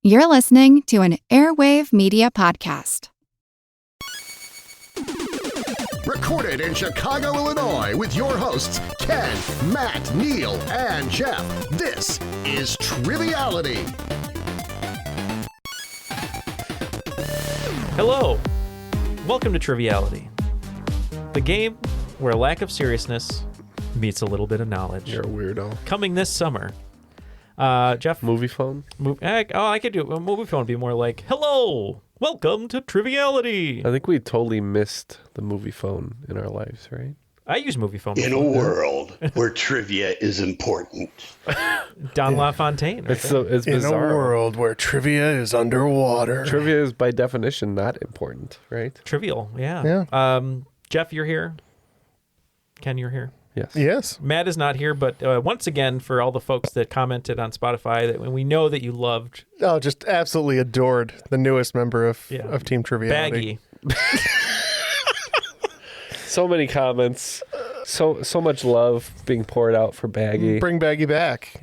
You're listening to an Airwave Media podcast. Recorded in Chicago, Illinois, with your hosts, Ken, Matt, Neal, and Jeff. This is Triviality. Hello. Welcome to Triviality, the game where a lack of seriousness meets a little bit of knowledge. You're a weirdo. Coming this summer. Jeff? Movie phone? I could do a movie phone would be more like, hello, welcome to Triviality. I think we totally missed the movie phone in our lives, right? I use movie phone. In a world where trivia is important. Don LaFontaine. Right It's bizarre. In a world where trivia is underwater. Trivia is by definition not important, right? Trivial, yeah. Jeff, you're here. Ken, you're here. Yes. Yes. Matt is not here, but once again, for all the folks that commented on Spotify, that we know that you loved Oh, just absolutely adored the newest member of Team Triviality. Baggy. So many comments. So much love being poured out for Baggy. Bring Baggy back,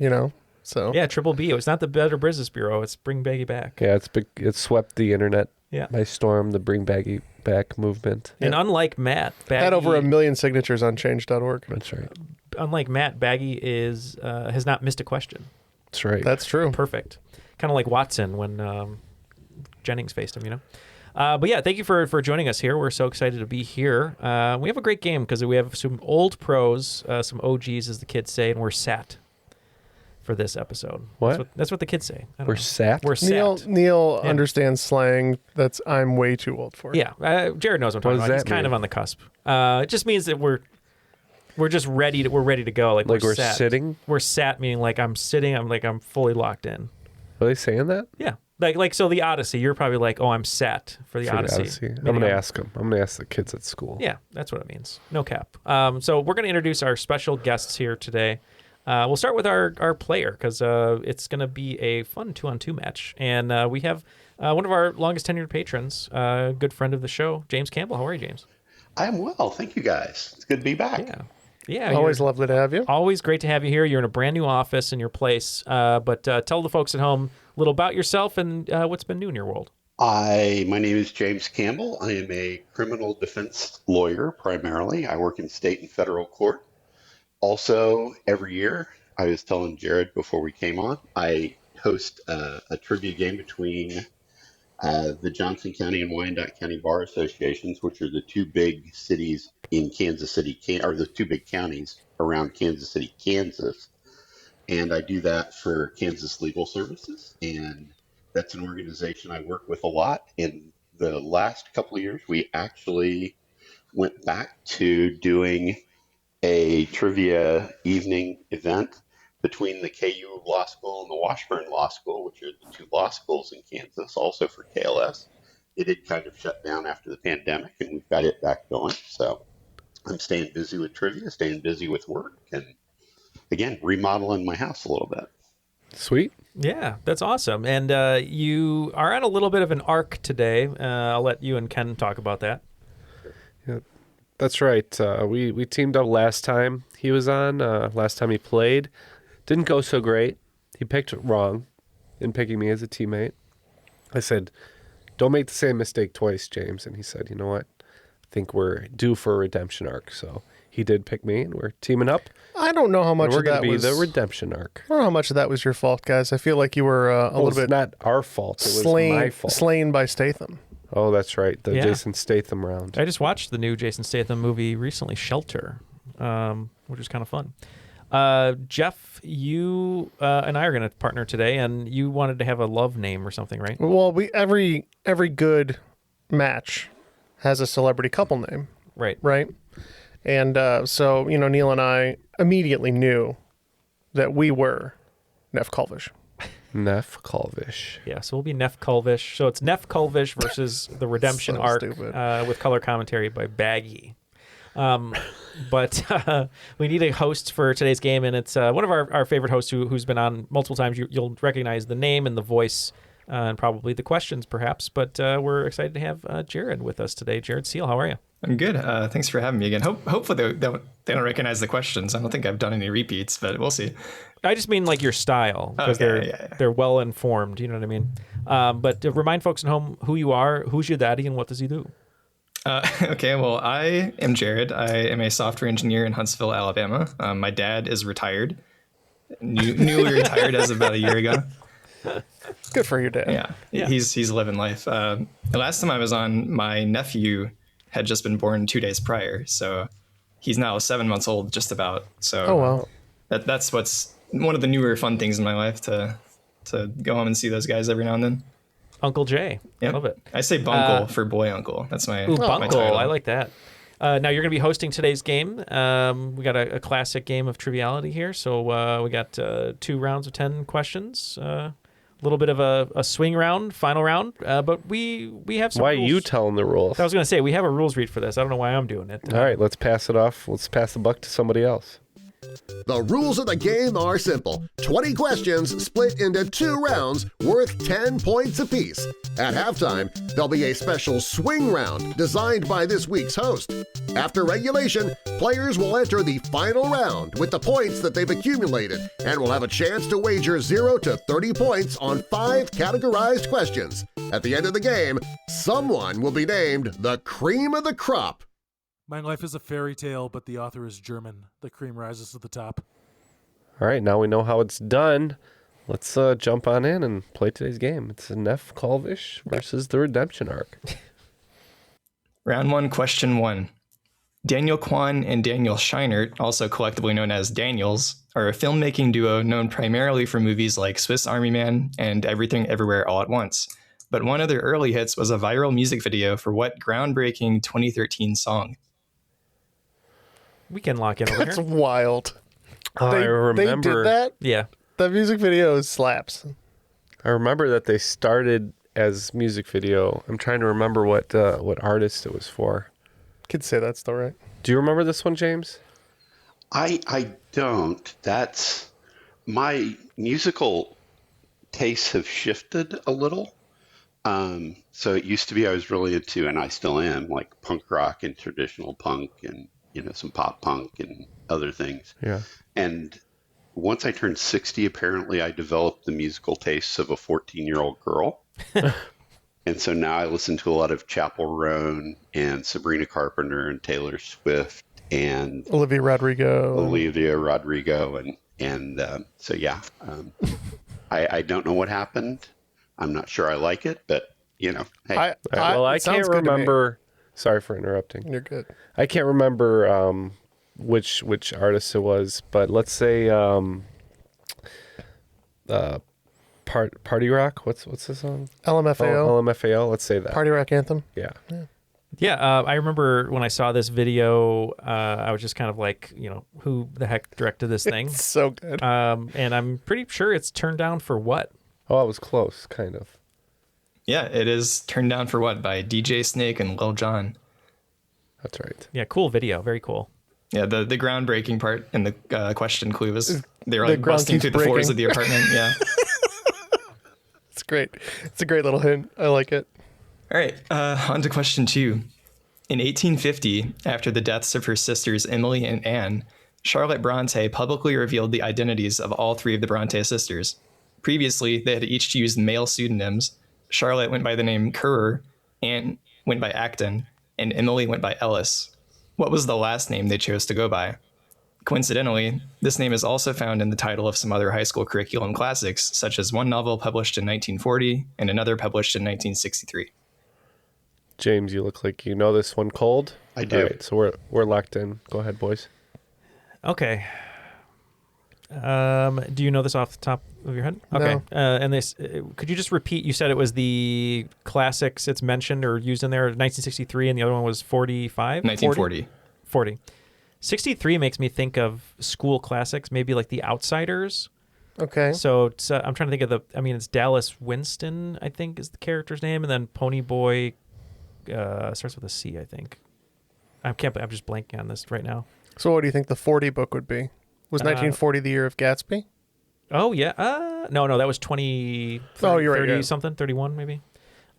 So Yeah, Triple B. It was not the Better Business Bureau. It's Bring Baggy Back. Yeah, it swept the internet by storm, the Bring Baggy Back movement. And unlike Matt, Baggy had over 1 million signatures on change.org. That's right. Unlike Matt, Baggy has not missed a question. That's right. That's true. Perfect. Kind of like Watson when Jennings faced him, But yeah, thank you for joining us here. We're so excited to be here. We have a great game because we have some old pros, some OGs, as the kids say, and we're sat for this episode. What? That's what the kids say. We're sat? We're sat. Neal understands slang that's I'm way too old for. Yeah, Jared knows what I'm talking about. He's kind of on the cusp. It just means that we're just ready to go. Like we're sat. sitting? We're sat, meaning like I'm sitting. I'm fully locked in. Are they saying that? Yeah. Like so the Odyssey, you're probably like, oh, I'm set for the Odyssey. I'm going to ask them. I'm going to ask the kids at school. Yeah, that's what it means. No cap. So we're going to introduce our special guests here today. We'll start with our player because it's going to be a fun 2-on-2 match. And we have one of our longest tenured patrons, a good friend of the show, James Campbell. How are you, James? I'm well. Thank you, guys. It's good to be back. Yeah. Always lovely to have you. Always great to have you here. You're in a brand new office in your place. But tell the folks at home a little about yourself and what's been new in your world. My name is James Campbell. I am a criminal defense lawyer primarily. I work in state and federal court. Also, every year, I was telling Jared before we came on, I host a trivia game between the Johnson County and Wyandotte County Bar Associations, which are the two big cities in Kansas City, or the two big counties around Kansas City, Kansas. And I do that for Kansas Legal Services. And that's an organization I work with a lot. In the last couple of years, we actually went back to doing a trivia evening event between the KU Law School and the Washburn Law School, which are the two law schools in Kansas, also for KLS. It had kind of shut down after the pandemic, and we've got it back going. So I'm staying busy with trivia, staying busy with work, and again, remodeling my house a little bit. Sweet. Yeah, that's awesome. And you are on a little bit of an arc today. I'll let you and Ken talk about that. Yeah, that's right. We teamed up last time he was on, last time he played. Didn't go so great. He picked wrong in picking me as a teammate. I said, don't make the same mistake twice, James. And he said, you know what? I think we're due for a redemption arc. So he did pick me, and we're teaming up. I don't know how much of that was the redemption arc. I don't know how much of that was your fault, guys. I feel like you were a little bit not our fault. It was my fault. Slain by Statham. Oh, that's right. The Jason Statham round. I just watched the new Jason Statham movie recently, Shelter, which was kind of fun. Jeff, you and I are going to partner today, and you wanted to have a love name or something, right? Well, every good match has a celebrity couple name. Right? And so, Neal and I immediately knew that we were Neff Kulvish. Neff Kulvish. Yeah, so we'll be Neff Kulvish. So it's Neff Kulvish versus the Redemption So arc stupid. with color commentary by Baggy. But we need a host for today's game, and it's one of our favorite hosts who's been on multiple times. You'll recognize the name and the voice and probably the questions, perhaps. But we're excited to have Jared with us today. Jared Seale, how are you? I'm good. Thanks for having me again. Hopefully they don't recognize the questions. I don't think I've done any repeats, but we'll see. I just mean like your style, because they're well informed. You know what I mean? But to remind folks at home who you are, who's your daddy, and what does he do? Okay, well, I am Jared. I am a software engineer in Huntsville, Alabama. My dad is retired, newly retired as of about a year ago. Good for your dad. Yeah. He's living life. The last time I was on, my nephew had just been born 2 days prior, so he's now 7 months old, just about. So that's what's one of the newer fun things in my life, to go home and see those guys every now and then. Uncle Jay. Yep. Love it. I say Bunkle for boy uncle. That's my Bunkle. my title. I like that. Now you're going to be hosting today's game. We got a classic game of Triviality here. So we got 2 rounds of 10 questions. A little bit of a swing round, final round, but we have some Why rules. are you telling the rules? I was going to say, we have a rules read for this. I don't know why I'm doing it. All right, let's pass it off. Let's pass the buck to somebody else. The rules of the game are simple. 20 questions split into 2 rounds worth 10 points apiece. At halftime, there'll be a special swing round designed by this week's host. After regulation, players will enter the final round with the points that they've accumulated and will have a chance to wager 0 to 30 points on 5 categorized questions. At the end of the game, someone will be named the cream of the crop. My life is a fairy tale, but the author is German. The cream rises to the top. All right, now we know how it's done. Let's jump on in and play today's game. It's Neff Colvish versus the Redemption Arc. Round 1, question 1. Daniel Kwan and Daniel Scheinert, also collectively known as Daniels, are a filmmaking duo known primarily for movies like Swiss Army Man and Everything Everywhere All at Once. But one of their early hits was a viral music video for what groundbreaking 2013 song? We can lock in over That's here. wild. I remember. They did that? Yeah. That music video slaps. I remember that they started as music video. I'm trying to remember what artist it was for. Could say that's still right. Do you remember this one, James? I don't. That's my musical tastes have shifted a little. So it used to be I was really into, and I still am, like punk rock and traditional punk and, some pop punk and other things. Yeah. And once I turned 60, apparently I developed the musical tastes of a 14-year-old girl. And so now I listen to a lot of Chappell Roan and Sabrina Carpenter and Taylor Swift and Olivia Rodrigo. So yeah, I don't know what happened. I'm not sure I like it, but hey. I can't remember. Sorry for interrupting. You're good. I can't remember which artist it was, but let's say Party Rock. What's the song? LMFAO. LMFAO. Let's say that. Party Rock Anthem. Yeah. Yeah, I remember when I saw this video, I was just kind of like, who the heck directed this thing? It's so good. And I'm pretty sure it's turned down for what? Oh, it was close, kind of. Yeah, it is Turned Down for What by DJ Snake and Lil Jon. That's right. Yeah, cool video. Very cool. Yeah, the groundbreaking part in the question clue was they were like busting through the breaking. floors of the apartment. Yeah. It's great. It's a great little hint. I like it. All right, on to question 2. In 1850, after the deaths of her sisters Emily and Anne, Charlotte Bronte publicly revealed the identities of all 3 of the Bronte sisters. Previously, they had each used male pseudonyms. Charlotte went by the name Currer, Anne went by Acton, and Emily went by Ellis. What was the last name they chose to go by? Coincidentally, this name is also found in the title of some other high school curriculum classics, such as one novel published in 1940 and another published in 1963. James, you look like you know this one cold. I do. All right, so we're locked in. Go ahead, boys. Okay. Do you know this off the top of your head? Okay. No. And this, could you just repeat? You said it was the classics it's mentioned or used in there, 1963, and the other one was 45? 1940. 40. 63 makes me think of school classics, maybe like The Outsiders. Okay. So it's, I'm trying to think of it's Dallas Winston, I think is the character's name, and then Pony Boy starts with a C, I think. I'm just blanking on this right now. So what do you think the 40 book would be? Was 1940 the year of Gatsby? Oh, yeah. No, that was 20, Oh, you're right, 30 yeah. something, 31 maybe.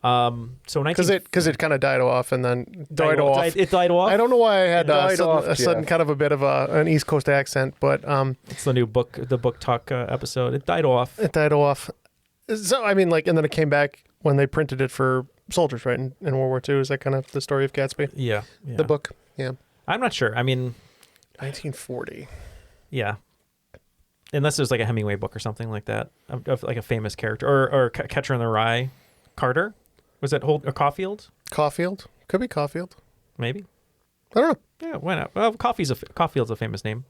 So because it kind of died off and then died off. It died off. I don't know why I had a sudden kind of a bit of an East Coast accent, but it's the new book talk episode. It died off. It died off. So I mean, like, and then it came back when they printed it for soldiers, right, in World War II. Is that kind of the story of Gatsby? Yeah. The book. Yeah. I'm not sure. I mean, 1940. Yeah. Unless there's like a Hemingway book or something like that, of like a famous character, or Catcher in the Rye. Carter. Was that Caulfield? Caulfield? Could be Caulfield. Maybe. I don't know. Yeah, why not? Well, Caulfield's a famous name.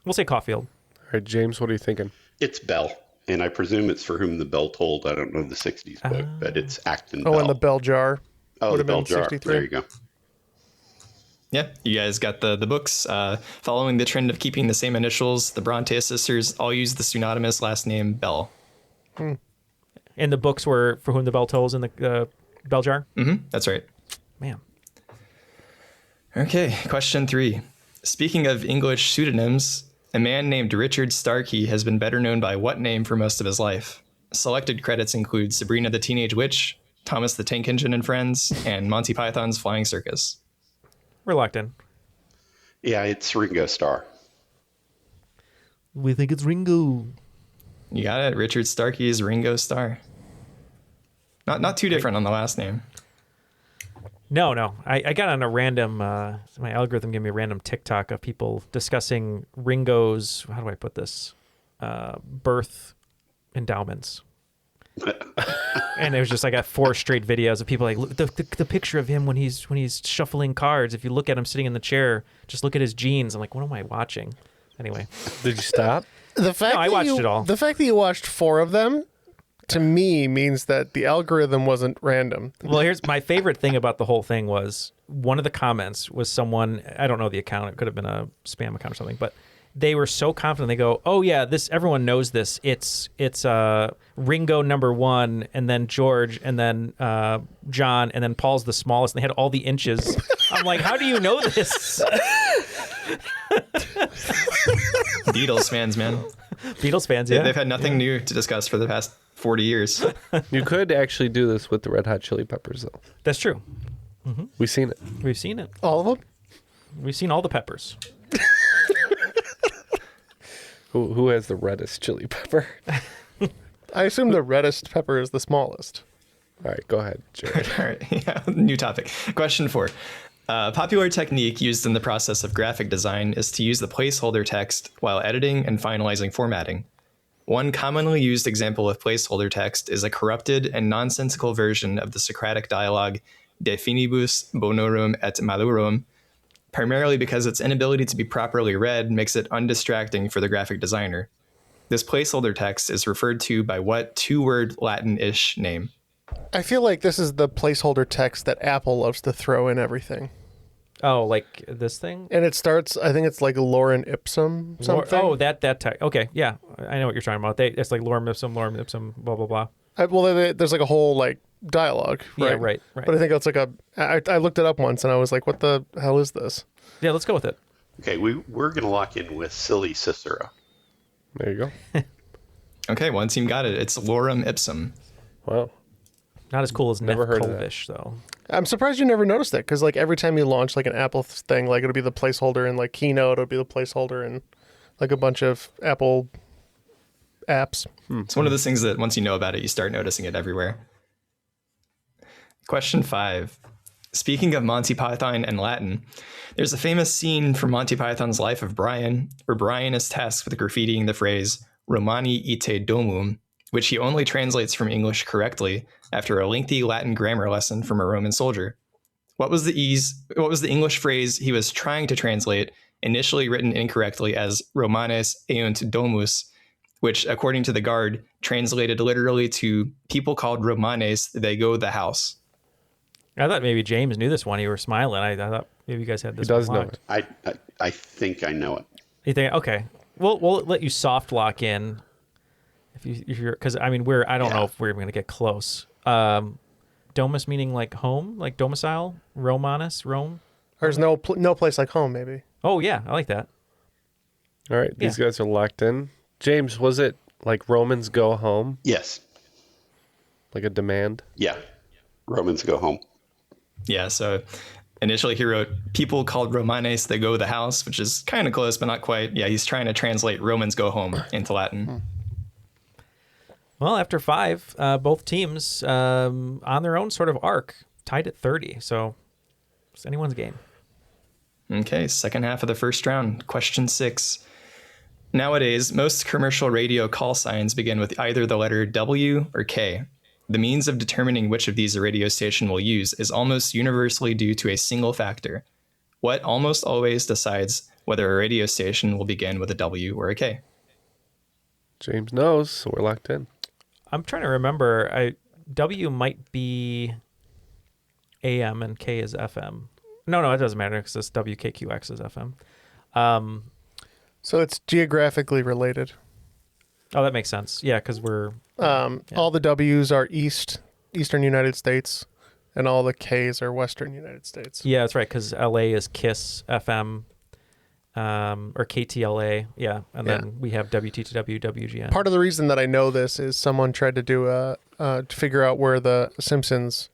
We'll say Caulfield. All right, James, what are you thinking? It's Bell, and I presume it's For Whom the Bell Tolled. I don't know the 60s book, but it's Acton Bell. Oh, and the Bell Jar. Oh, would the have Bell been Jar. 63. There you go. Yeah, you guys got the books. Following the trend of keeping the same initials, the Bronte sisters all used the pseudonymous last name Bell. And the books were For Whom the Bell Tolls in the Bell Jar? Mm-hmm, that's right. Man. Okay, question 3. Speaking of English pseudonyms, a man named Richard Starkey has been better known by what name for most of his life? Selected credits include Sabrina the Teenage Witch, Thomas the Tank Engine and Friends, and Monty Python's Flying Circus. Reluctant. Yeah, it's Ringo Starr. We think it's Ringo. You got it. Richard Starkey's Ringo Starr. Not too different on the last name. No. I got on a random, my algorithm gave me a random TikTok of people discussing Ringo's, how do I put this, birth endowments. And it was just, I got 4 straight videos of people like, look, the picture of him when he's shuffling cards. If you look at him sitting in the chair, just look at his jeans. I'm like, what am I watching? Anyway. Did you stop? I watched it all. The fact that you watched 4 of them, to me, means that the algorithm wasn't random. Well, here's my favorite thing about the whole thing was one of the comments was someone, I don't know the account, it could have been a spam account or something, but they were so confident. They go, "Oh yeah, everyone knows this. It's Ringo #1, and then George, and then John, and then Paul's the smallest." And they had all the inches. I'm like, how do you know this? Beatles fans, man. Beatles fans, yeah. They've had nothing new to discuss for the past 40 years. You could actually do this with the Red Hot Chili Peppers, though. That's true. Mm-hmm. We've seen it. We've seen it. All of them? We've seen all the peppers. Who has the reddest chili pepper? I assume the reddest pepper is the smallest. All right, go ahead, Jared. All right, yeah, new topic. Question 4. Popular technique used in the process of graphic design is to use the placeholder text while editing and finalizing formatting. One commonly used example of placeholder text is a corrupted and nonsensical version of the Socratic dialogue De finibus bonorum et malorum, primarily because its inability to be properly read makes it undistracting for the graphic designer. This placeholder text is referred to by what 2-word Latin-ish name? I feel like this is the placeholder text that Apple loves to throw in everything. Oh, like this thing? And it starts, I think it's like lorem ipsum something. That text. Okay, yeah. I know what you're talking about. It's like lorem ipsum, blah, blah, blah. There's like a whole like dialogue, right? Yeah, right. But I think it's like I looked it up once and I was like, what the hell is this? Yeah, let's go with it. Okay, we're going to lock in with Silly Cicero. There you go. Okay, one team got it. It's lorem ipsum. Wow. Not as cool as Never Neff heard of that. Colvish, though. I'm surprised you never noticed that, because like every time you launch like an Apple thing, like it'll be the placeholder in like Keynote, it'll be the placeholder in like a bunch of Apple apps. It's one of those things that once you know about it, you start noticing it everywhere. Question 5. Speaking of Monty Python and Latin, there's a famous scene from Monty Python's Life of Brian, where Brian is tasked with graffitiing the phrase Romani ite domum, which he only translates from English correctly after a lengthy Latin grammar lesson from a Roman soldier. What was the English phrase he was trying to translate, initially written incorrectly as Romanes eunt domus, which, according to the guard, translated literally to people called Romanes, they go the house? I thought maybe James knew this one. You were smiling. I thought maybe you guys had this He does one know locked. it. I think I know it. You think, okay. We'll let you soft lock in. If you're, because I mean, I don't know if we're going to get close. Domus meaning like home, like domicile, Romanus, Rome. There's no place like home, maybe. Oh yeah, I like that. All right, these guys are locked in. James, was it like Romans go home? Yes. Like a demand? Yeah. Romans go home. Yeah, so initially he wrote, people called Romanes they go the house, which is kind of close, but not quite. Yeah, he's trying to translate Romans go home into Latin. Well, after 5, both teams on their own sort of arc tied at 30. So it's anyone's game. Okay, second half of the first round. Question 6. Nowadays, most commercial radio call signs begin with either the letter W or K. The means of determining which of these a radio station will use is almost universally due to a single factor. What almost always decides whether a radio station will begin with a W or a K? James knows, so we're locked in. I'm trying to remember. W might be AM and K is FM. No, it doesn't matter because this WKQX is FM. So it's geographically related. Oh, that makes sense. Yeah, because we're... All the W's are Eastern United States, and all the K's are Western United States. Yeah, that's right, because LA is KISS FM, or KTLA. Yeah, and then we have WTTW, WGN. Part of the reason that I know this is someone tried to do to figure out where the Simpsons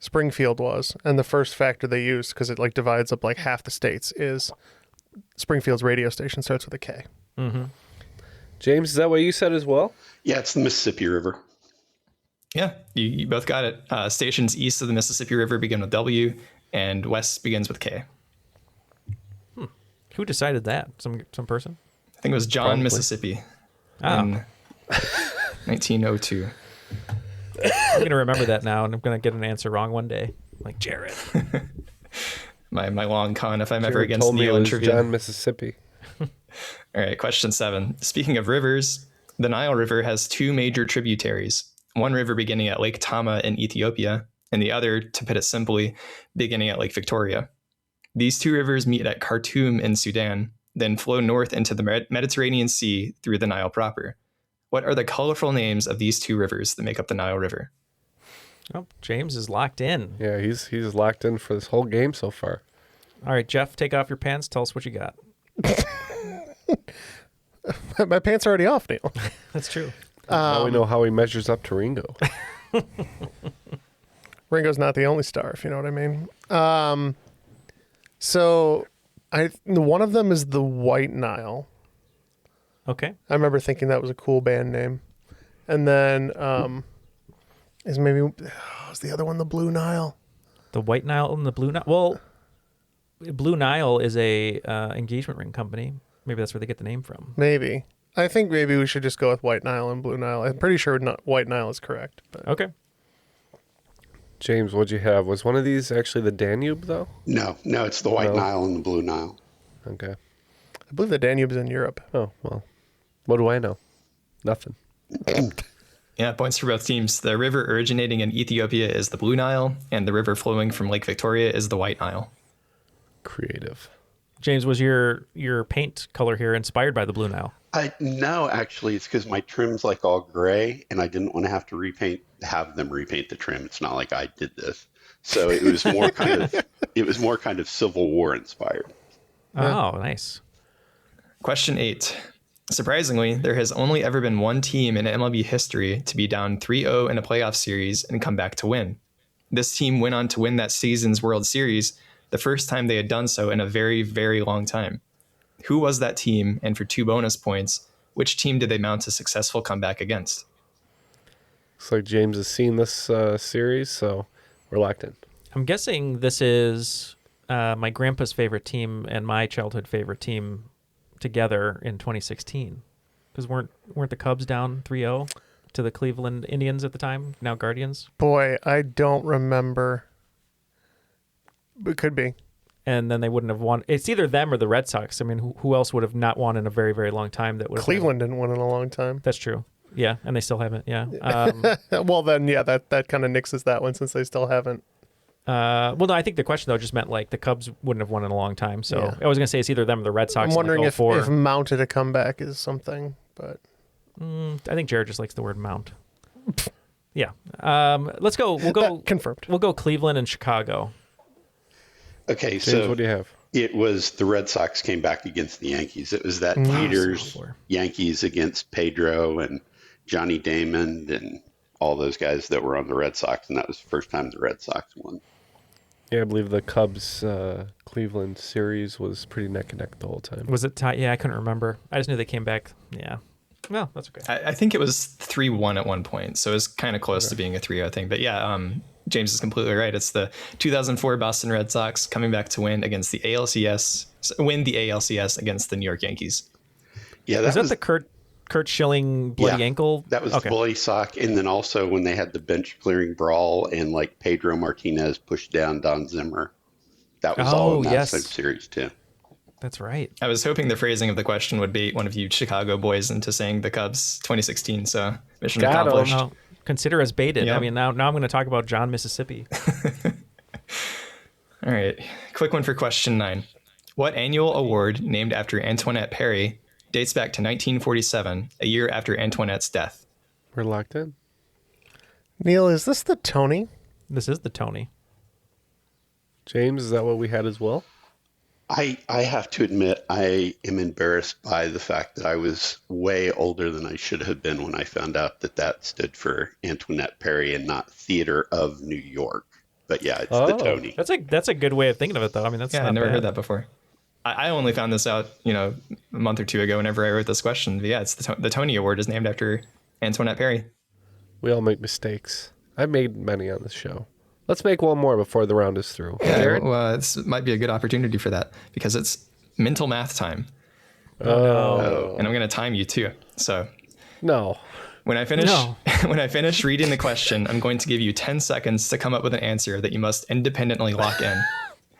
Springfield was, and the first factor they used, because it like divides up like half the states, is Springfield's radio station starts with a K. Mm-hmm. James, is that what you said as well? Yeah, it's the Mississippi River. Yeah, you both got it. Stations east of the Mississippi River begin with W, and west begins with K. Who decided that? Some person? I think it was John, Probably. Mississippi, in 1902. I'm going to remember that now, and I'm going to get an answer wrong one day. Like Jared. my long con if I'm ever Jared against told me Neal it in was trivia. John, Mississippi. All right, question 7. Speaking of rivers, the Nile River has 2 major tributaries. One river beginning at Lake Tama in Ethiopia, and the other, to put it simply, beginning at Lake Victoria. These 2 rivers meet at Khartoum in Sudan, then flow north into the Mediterranean Sea through the Nile proper. What are the colorful names of these 2 rivers that make up the Nile River? Oh, James is locked in. Yeah, he's locked in for this whole game so far. All right, Jeff, take off your pants. Tell us what you got. My pants are already off, Neal. That's true. Now we know how he measures up to Ringo. Ringo's not the only star, if you know what I mean. So one of them is the White Nile. Okay. I remember thinking that was a cool band name. And then is the other one the Blue Nile? The White Nile and the Blue Nile. Well, Blue Nile is a engagement ring company. Maybe that's where they get the name from. Maybe. I think maybe we should just go with White Nile and Blue Nile. I'm pretty sure White Nile is correct. But. Okay. James, what'd you have? Was one of these actually the Danube, though? No, it's the White Nile and the Blue Nile. Okay. I believe the Danube's in Europe. Oh, well. What do I know? Nothing. Yeah, points for both teams. The river originating in Ethiopia is the Blue Nile, and the river flowing from Lake Victoria is the White Nile. Creative. James, was your paint color here inspired by the Blue Nile? No, actually, it's because my trim's like all gray, and I didn't want to have them repaint the trim. It's not like I did this, so it was more kind of Civil War inspired. Oh, nice. Question 8. Surprisingly, there has only ever been one team in MLB history to be down 3-0 in a playoff series and come back to win. This team went on to win that season's World Series, the first time they had done so in a very, very long time. Who was that team? And for 2 bonus points, which team did they mount a successful comeback against? Looks like James has seen this series, so we're locked in. I'm guessing this is my grandpa's favorite team and my childhood favorite team together in 2016. Because weren't the Cubs down 3-0 to the Cleveland Indians at the time, now Guardians? Boy, I don't remember. It could be. And then they wouldn't have won. It's either them or the Red Sox. I mean, who else would have not won in a very, very long time? That would Cleveland didn't win in a long time. That's true. Yeah, and they still haven't. Yeah. Well, then, yeah, that kind of nixes that one since they still haven't. Well, no, I think the question though just meant like the Cubs wouldn't have won in a long time. So Yeah. I was gonna say it's either them or the Red Sox. I'm wondering like if mounted a comeback is something, but I think Jared just likes the word mount. Yeah. Let's go. We'll go. Confirmed. We'll go Cleveland and Chicago. Okay, James, so what do you have? it was the Red Sox came back against the Yankees. It was that Peters Yankees against Pedro and Johnny Damon and all those guys that were on the Red Sox, and that was the first time the Red Sox won. Yeah, I believe the Cubs Cleveland series was pretty neck and neck the whole time. Was it tied? Yeah, I couldn't remember. I just knew they came back. Yeah. Well, that's okay. I think it was 3-1 at one point, so it was kind of close to being a 3-0 thing. But yeah, James is completely right. It's the 2004 Boston Red Sox coming back to win against the ALCS against the New York Yankees. Yeah, was that the Kurt Schilling bloody ankle? That was the bloody sock, and then also when they had the bench clearing brawl and like Pedro Martinez pushed down Don Zimmer. That was all in that same series too. That's right. I was hoping the phrasing of the question would bait one of you Chicago boys into saying the Cubs 2016. So mission accomplished. Oh, consider us baited. Yep. I mean, now I'm going to talk about John, Mississippi. All right. Quick one for question 9. What annual award named after Antoinette Perry dates back to 1947, a year after Antoinette's death? We're locked in. Neal, is this the Tony? This is the Tony. James, is that what we had as well? I have to admit, I am embarrassed by the fact that I was way older than I should have been when I found out that stood for Antoinette Perry and not Theater of New York. But yeah, it's the Tony. That's a good way of thinking of it, though. I mean, that's I never heard that before. I only found this out, a month or two ago whenever I wrote this question. But yeah, it's the Tony Award is named after Antoinette Perry. We all make mistakes. I've made many on this show. Let's make one more before the round is through. Yeah, Jared? Well, this might be a good opportunity for that because it's mental math time. Oh. And I'm going to time you too. So no. When I finish reading the question, I'm going to give you 10 seconds to come up with an answer that you must independently lock in.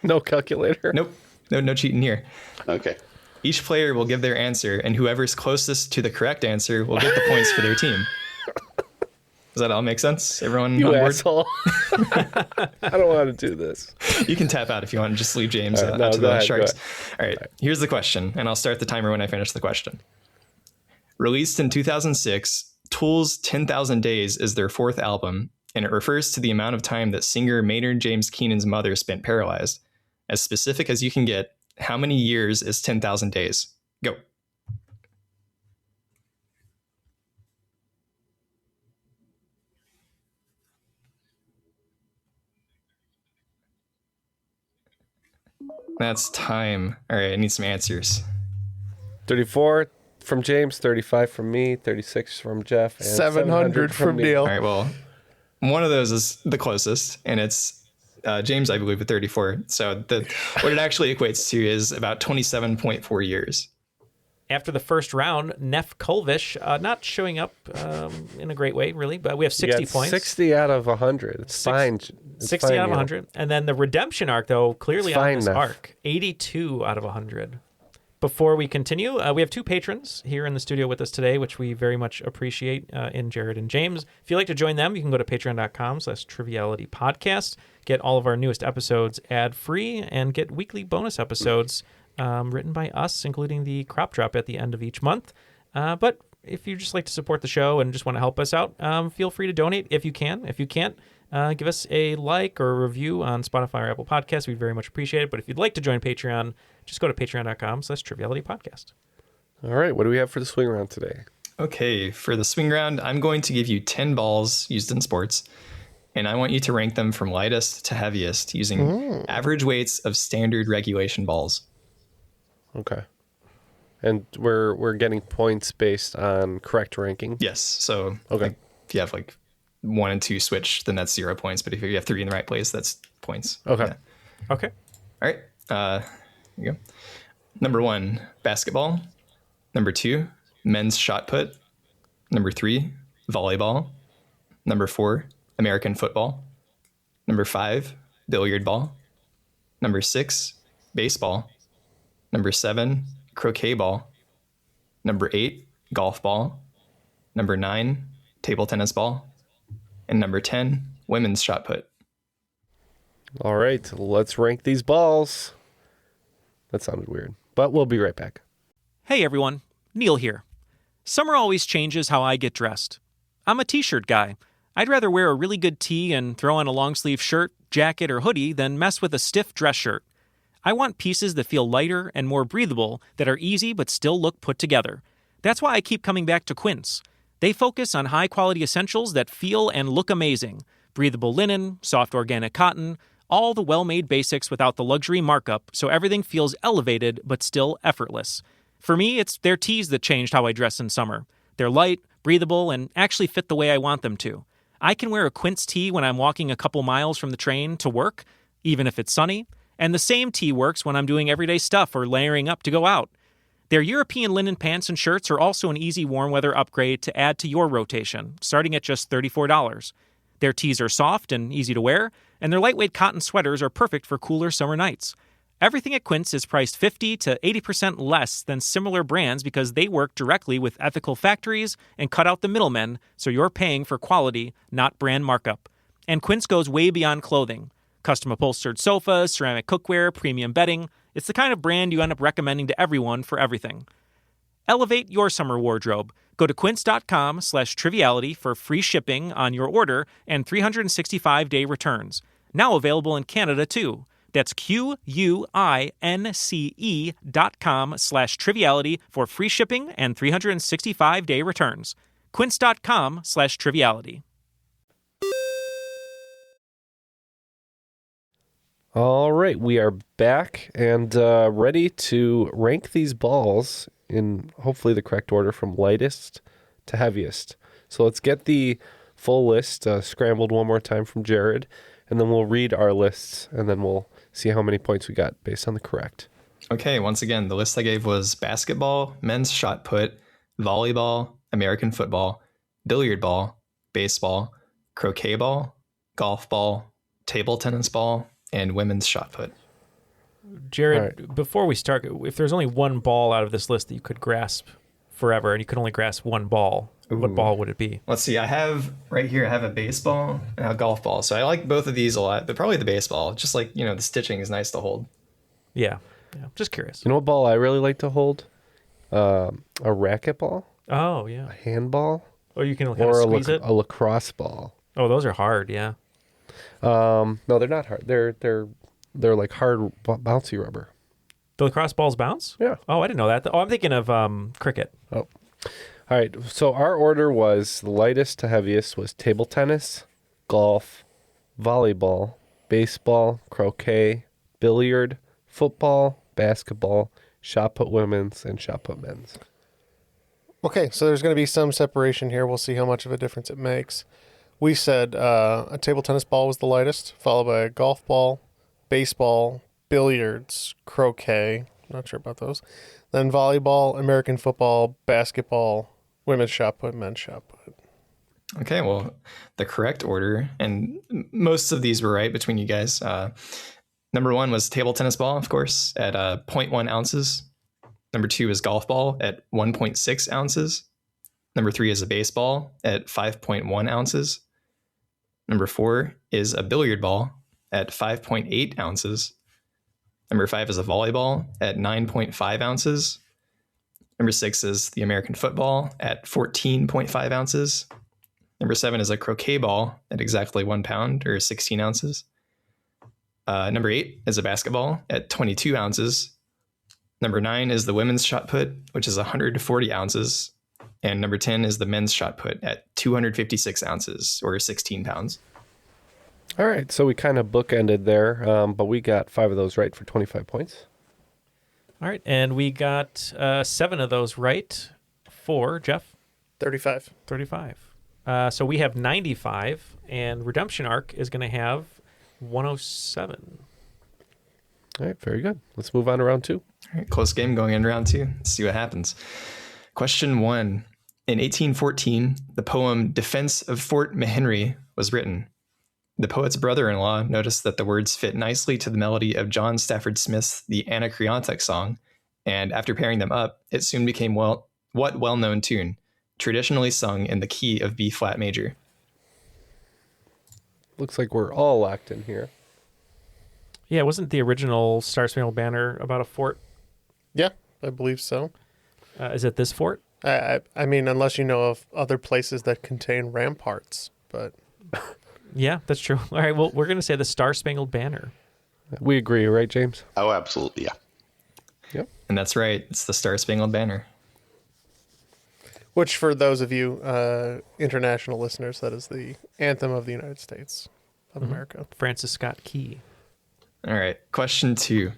No calculator? Nope. No cheating here. Okay. Each player will give their answer, and whoever's closest to the correct answer will get the points for their team. Does that all make sense? Everyone you on board? Asshole. I don't want to do this. You can tap out if you want and just leave James right, to the Sharks. All right, here's the question, and I'll start the timer when I finish the question. Released in 2006, Tool's 10,000 Days is their 4th album, and it refers to the amount of time that singer Maynard James Keenan's mother spent paralyzed. As specific as you can get, how many years is 10,000 days? Go. That's time. All right, I need some answers. 34 from James, 35 from me, 36 from Jeff, and 700 from Neal. All right, well, one of those is the closest, and it's James, I believe, at 34. So what it actually equates to is about 27.4 years. After the first round, Neff Kolvish not showing up in a great way, really, but we have 60 points. 60 out of 100. It's fine. It's 60 fine, out of 100. And then the redemption arc, though, clearly on this Neff. arc, 82 out of 100. Before we continue, we have 2 patrons here in the studio with us today, which we very much appreciate in Jared and James. If you'd like to join them, you can go to patreon.com/Triviality Podcast, get all of our newest episodes ad-free, and get weekly bonus episodes written by us, including the crop drop at the end of each month. But if you just like to support the show and just want to help us out, feel free to donate if you can. If you can't, give us a like or a review on Spotify or Apple Podcasts. We'd very much appreciate it. But if you'd like to join Patreon, just go to patreon.com/Triviality Podcast. All right. What do we have for the swing round today? Okay, for the swing round, I'm going to give you 10 balls used in sports, and I want you to rank them from lightest to heaviest using average weights of standard regulation balls. Okay. And we're getting points based on correct ranking? Yes. So okay. If you have 1 and 2 switch, then that's 0 points. But if you have 3 in the right place, that's points. Okay. Yeah. Okay. All right. Here you go. Number 1, basketball. Number 2, men's shot put. Number 3, volleyball. Number 4, American football. Number 5, billiard ball. Number 6, baseball. Number 7, croquet ball. Number 8, golf ball. Number 9, table tennis ball. And number 10, women's shot put. All right, let's rank these balls. That sounded weird, but we'll be right back. Hey everyone, Neal here. Summer always changes how I get dressed. I'm a t-shirt guy. I'd rather wear a really good tee and throw on a long-sleeve shirt, jacket, or hoodie than mess with a stiff dress shirt. I want pieces that feel lighter and more breathable, that are easy but still look put together. That's why I keep coming back to Quince. They focus on high-quality essentials that feel and look amazing. Breathable linen, soft organic cotton, all the well-made basics without the luxury markup, so everything feels elevated but still effortless. For me, it's their tees that changed how I dress in summer. They're light, breathable, and actually fit the way I want them to. I can wear a Quince tee when I'm walking a couple miles from the train to work, even if it's sunny, and the same tee works when I'm doing everyday stuff or layering up to go out. Their European linen pants and shirts are also an easy warm weather upgrade to add to your rotation, starting at just $34. Their tees are soft and easy to wear, and their lightweight cotton sweaters are perfect for cooler summer nights. Everything at Quince is priced 50 to 80% less than similar brands because they work directly with ethical factories and cut out the middlemen, so you're paying for quality, not brand markup. And Quince goes way beyond clothing. Custom upholstered sofas, ceramic cookware, premium bedding. It's the kind of brand you end up recommending to everyone for everything. Elevate your summer wardrobe. Go to quince.com/triviality for free shipping on your order and 365-day returns. Now available in Canada, too. That's QUINCE.com/triviality for free shipping and 365-day returns. Quince.com/triviality. All right, we are back and ready to rank these balls in hopefully the correct order from lightest to heaviest. So let's get the full list scrambled one more time from Jared, and then we'll read our lists, and then we'll see how many points we got based on the correct. Okay, once again, the list I gave was basketball, men's shot put, volleyball, American football, billiard ball, baseball, croquet ball, golf ball, table tennis ball, and women's shot put. Jared, before we start, if there's only one ball out of this list that you could grasp forever and you could only grasp one ball, what ball would it be? Let's see. I have a baseball and a golf ball. So I like both of these a lot, but probably the baseball. Just like, the stitching is nice to hold. Yeah. Just curious. You know what ball I really like to hold? A racquetball. Oh, yeah. A handball. Or you can kind of squeeze it. A lacrosse ball. Oh, those are hard, yeah. No, they're not hard. They're like hard bouncy rubber. The lacrosse balls bounce? Yeah. Oh, I didn't know that. Oh, I'm thinking of cricket. Oh. All right. So our order was the lightest to heaviest was table tennis, golf, volleyball, baseball, croquet, billiard, football, basketball, shot put women's, and shot put men's. Okay, so there's going to be some separation here. We'll see how much of a difference it makes. We said a table tennis ball was the lightest, followed by a golf ball, baseball, billiards, croquet. Not sure about those. Then volleyball, American football, basketball, women's shot put, men's shot put. Okay, well, the correct order, and most of these were right between you guys. Number 1 was table tennis ball, of course, at 0.1 ounces. Number 2 is golf ball at 1.6 ounces. Number 3 is a baseball at 5.1 ounces. Number 4 is a billiard ball at 5.8 ounces. Number 5 is a volleyball at 9.5 ounces. Number 6 is the American football at 14.5 ounces. Number 7 is a croquet ball at exactly 1 pound or 16 ounces. Number 8 is a basketball at 22 ounces. Number 9 is the women's shot put, which is 140 ounces. And number 10 is the men's shot put at 256 ounces or 16 pounds. All right, so we kind of bookended there, but we got 5 of those right for 25 points. All right, and we got 7 of those right for Jeff. 35. So we have 95, and Redemption Arc is going to have 107. All right, very good. Let's move on to round 2. All right, close game going into round 2. Let's see what happens. Question 1. In 1814, the poem Defense of Fort McHenry was written. The poet's brother-in-law noticed that the words fit nicely to the melody of John Stafford Smith's The Anacreontic song, and after pairing them up, it soon became what well-known tune, traditionally sung in the key of B flat major. Looks like we're all locked in here. Yeah, wasn't the original Star Spangled Banner about a fort? Yeah, I believe so. Is it this fort? I mean, unless you know of other places that contain ramparts, but... Yeah, that's true. All right, well, we're going to say the Star Spangled Banner. We agree, right, James? Oh, absolutely, yeah. Yep. And that's right. It's the Star Spangled Banner. Which, for those of you international listeners, that is the anthem of the United States of America. Francis Scott Key. All right. Question 2.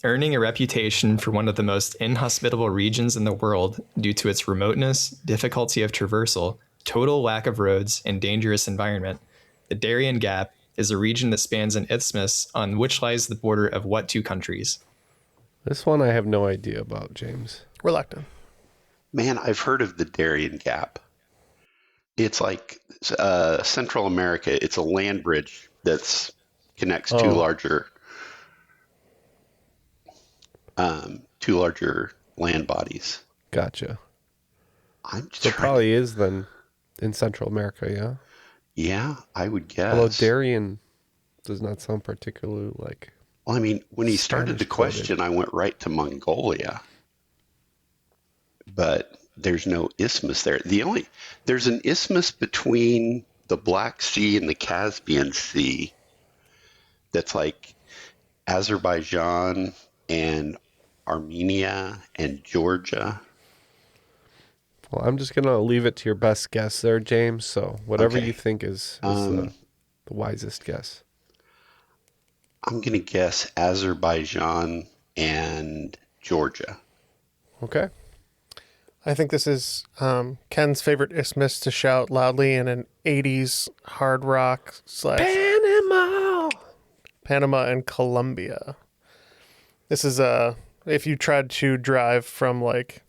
Earning a reputation for one of the most inhospitable regions in the world due to its remoteness, difficulty of traversal, total lack of roads, and dangerous environment, the Darien Gap is a region that spans an isthmus on which lies the border of what two countries? This one I have no idea about, James. Reluctant. Man, I've heard of the Darien Gap. It's like Central America. It's a land bridge that connects two larger land bodies. Gotcha. I'm just So it probably is then in Central America, yeah? Yeah, I would guess. Although Darien does not sound particularly like... Well, I mean, when he started the Spanish question, I went right to Mongolia. But there's no isthmus there. There's an isthmus between the Black Sea and the Caspian Sea that's like Azerbaijan and Armenia and Georgia. Well, I'm just going to leave it to your best guess there, James. So whatever you think is the wisest guess. I'm going to guess Azerbaijan and Georgia. Okay. I think this is Ken's favorite isthmus to shout loudly in an 80s hard rock / Panama and Colombia. This is if you tried to drive from like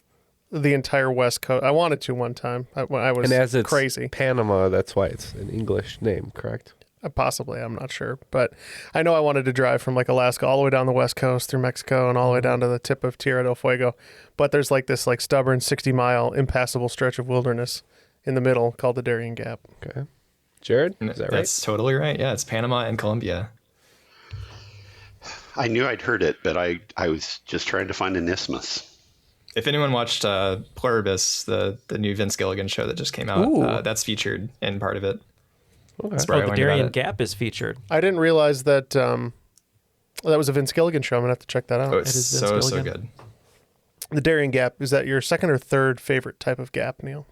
the entire West Coast. I wanted to one time. I was and as it's crazy. Panama, that's why it's an English name, correct? Possibly, I'm not sure. But I know I wanted to drive from like Alaska all the way down the West Coast through Mexico and all the way down to the tip of Tierra del Fuego. But there's like this like stubborn 60-mile impassable stretch of wilderness in the middle called the Darien Gap. Okay. Jared, is that right? That's totally right. Yeah, it's Panama and Colombia. I knew I'd heard it, but I was just trying to find an isthmus. If anyone watched Pluribus, the new Vince Gilligan show that just came out, that's featured in part of it. Okay. The Darien Gap is featured. I didn't realize that that was a Vince Gilligan show. I'm going to have to check that out. Oh, it's so good. The Darien Gap, is that your second or third favorite type of gap, Neal?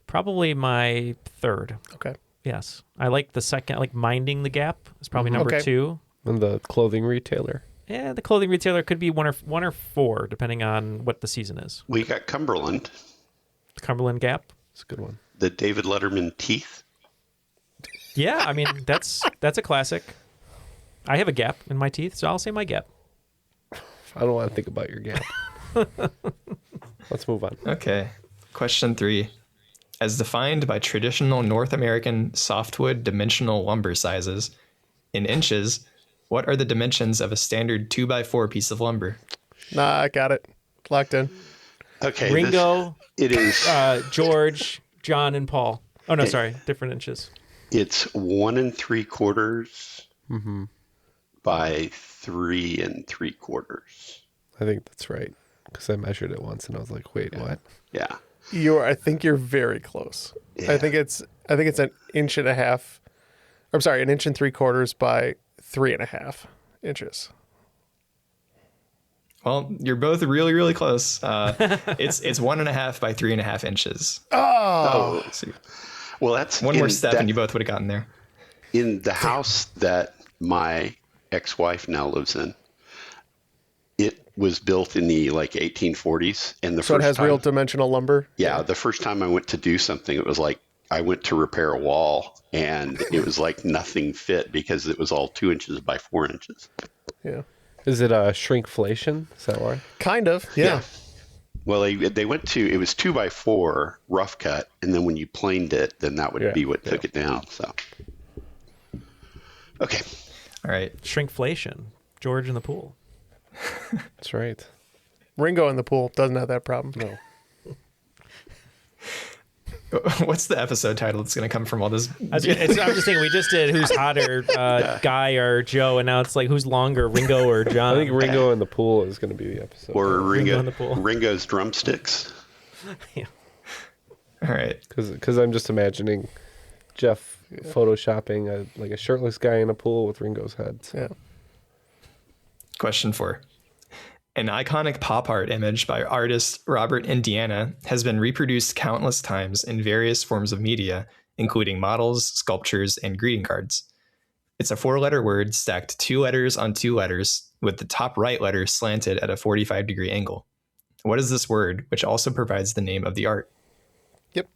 Probably my third. Okay. Yes. I like the second, like Minding the Gap is probably number 2. And the clothing retailer. Yeah, the clothing retailer could be one or four, depending on what the season is. We got Cumberland. The Cumberland Gap. It's a good one. The David Letterman teeth. Yeah, I mean, that's a classic. I have a gap in my teeth, so I'll say my gap. I don't want to think about your gap. Let's move on. Okay. Question 3. As defined by traditional North American softwood dimensional lumber sizes, in inches, what are the dimensions of a standard 2x4 piece of lumber? Nah, I got it. Locked in. Okay. Ringo. It is George, John, and Paul. Oh, no, sorry. Different inches. It's 1 3/4 by 3 3/4. I think that's right. Because I measured it once and I was like, wait, what? Yeah. I think you're very close. Yeah. I think it's an inch and a half. I'm sorry, 1 3/4 by 3.5 inches. Well, you're both really, really close. It's 1.5 by 3.5 inches. Oh. Well, that's one more step and you both would have gotten there. In the house that my ex-wife now lives in, it was built in the 1840s, and So it has real dimensional lumber? Yeah, the first time I went to do something, it was like I went to repair a wall, and it was like nothing fit because it was all 2 inches by 4 inches. Yeah. Is it a shrinkflation? Is that why? Kind of, yeah. Well, they went to, it was 2x4 rough cut, and then when you planed it, then that would be what took it down. So, okay. All right. Shrinkflation. George in the pool. That's right. Ringo in the pool doesn't have that problem. No. What's the episode title that's going to come from all this? I'm just thinking we just did who's hotter, Guy or Joe, and now it's like who's longer, Ringo or John. I think Ringo in the pool is going to be the episode. Or Ringo in the pool. Ringo's drumsticks. Yeah. All right. Because I'm just imagining Jeff photoshopping a shirtless guy in a pool with Ringo's head. Yeah. Question 4. An iconic pop art image by artist Robert Indiana has been reproduced countless times in various forms of media, including models, sculptures, and greeting cards. It's a 4-letter word stacked 2 letters on 2 letters, with the top right letter slanted at a 45-degree angle. What is this word, which also provides the name of the art? Yep,